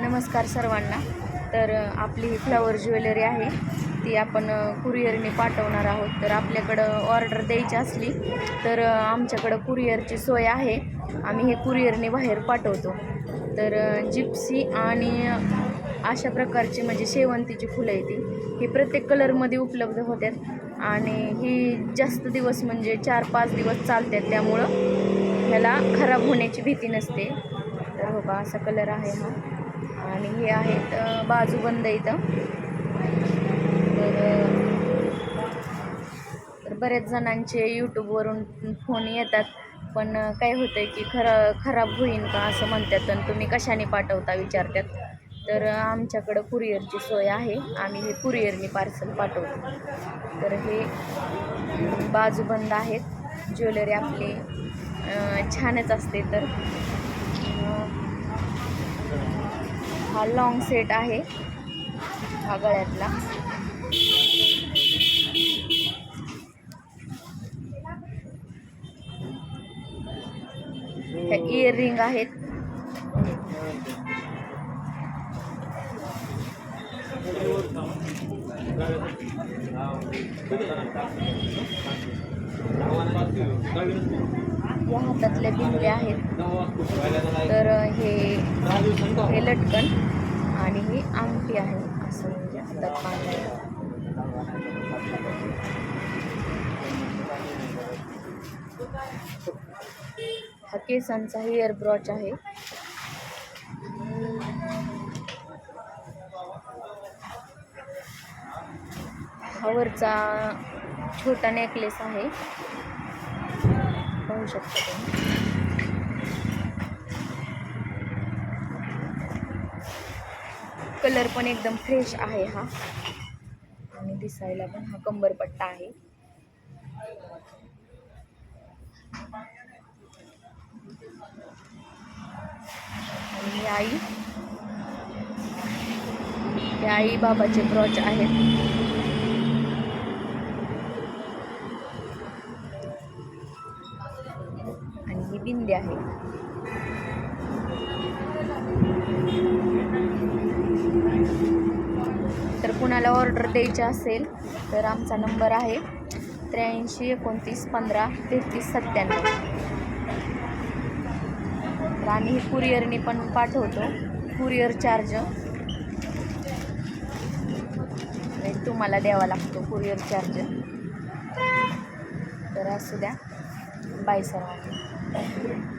नमस्कार सर्वांना. तर आपली ही फ्लावर ज्वेलरी आहे ती आपण कुरिअरने पाठवणार आहोत. तर आपल्याकडं ऑर्डर द्यायची असली तर आमच्याकडं कुरिअरची सोय आहे. आम्ही हे कुरिअरने बाहेर पाठवतो. तर जिप्सी आणि अशा प्रकारची म्हणजे शेवंतीची फुलं आहे ती ही प्रत्येक कलरमध्ये उपलब्ध होतात आणि ही जास्त दिवस म्हणजे 4-5 दिवस चालतात, त्यामुळं ह्याला खराब होण्याची भीती नसते. तर हो का असा कलर आहे हा. आणि हे आहेत बाजूबंद इथं. तर बऱ्याच जणांचे यूट्यूबवरून फोन येतात, पण काय होतं आहे की खराब होईन का असं म्हणतात आणि तुम्ही कशाने पाठवता विचारतात. तर आमच्याकडं कुरिअरची सोय आहे, आम्ही हे कुरिअरने पार्सल पाठवतो. तर हे बाजूबंद आहेत. ज्वेलरी आपली छानच असते. तर हा लॉंग सेट आहे हा गळ्यातला. ह्या इयररिंग आहेत. या हातातल्या बिंगल्या आहेत. तर हे लटकन आणि ही अंगठी आहे असं म्हणजे हातात बांधायला. हा केसांचा हेअर ब्रॉच आहे. हा वरचा छोटा नेकलेस आहे, पाहू शकता तुम्ही. कलर पण एकदम फ्रेश आहे हा आणि दिसायला पण. हा कंबरपट्टा आहे. आणि हे आई बाबाचे ब्रॉच आहेत. आणि ही बिंदी आहे. तर कुणाला ऑर्डर द्यायची असेल तर आमचा नंबर आहे 83 29 15 33 97. तर आम्ही हे कुरिअरने पण पाठवतो. कुरिअर चार्ज तुम्हाला द्यावा लागतो, कुरिअर चार्ज. तर असू द्या. बाय सर्वांना.